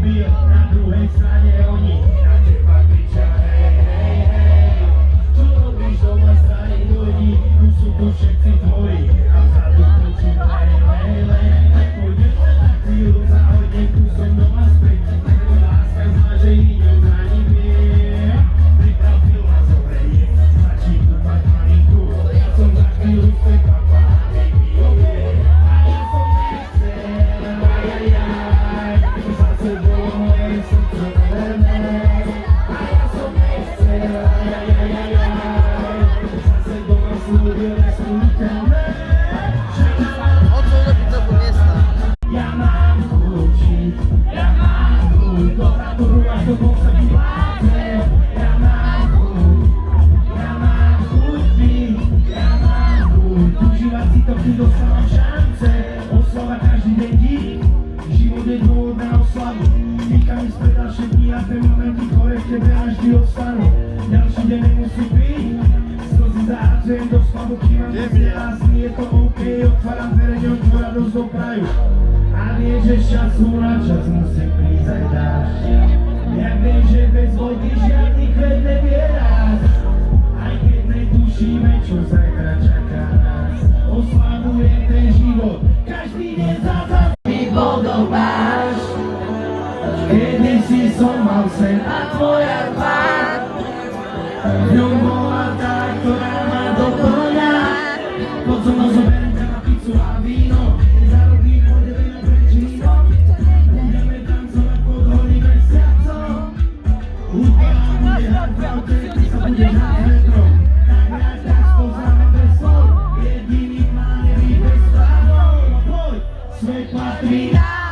bil, na druhej strane oni na teba kričia hej, hej, hej. Čo robíš doma strany ľudí, tu sú tu všetci tvoji a vzadu počuť hej, hej, hej. Pôjdeš len na chvíľu, zahodnem tu so mnou a späť, tvoja láska zmáže ňou za nimi. Priprav film a zohrenie, stačí kúpať malinku, ja som za chvíľu späť papa, baby, okay. A ja som nechcel, ajajaj, zase bolo moje srdce verné. A ja som nechcel, ajajajaj, zase doma slúbil nesplniteľné. Ja mám kľúčik, ja mám kľúč, do táboru až do konca vládne. Ja mám kľúč byť, ja mám kľúč, užívať si to, kým dostávam šance. Oslava každý deň dík, život je dôvod na oslavu. Týka mi spredal všetky a tie momenty, ktoré v tebe až vždy ostanú. Ďalší deň nemusí byť, slzy zahádzujem do slavu, kým mám vzdelásný, je to OK, otváram dvere, ňom tvoj radosť do kraju. A vieš, že z času na čas musí prísť aj dážď. Ja viem, že bez vody žiadny kvet nevie rásť. Aj keď netušíme, čo zajtra čaká nás. Oslavuje ten život, každý deň za vývodov máš. Kedysi som mal sen a tvoja tvár v ňom bola tá, ktorá ma doplňa. Poď so mnou zoberiem ťa na pizzu a víno. Zarobí pôjdeme na prečíno. Budeme tancovať pod holým mesiacom. Hudba bude hrať v aute, ty sa budeš hrať s vetrom. Tak hrať, tak spoznáme bez slov. Jediný má neví bez plánov. Poď, svet patrí nám.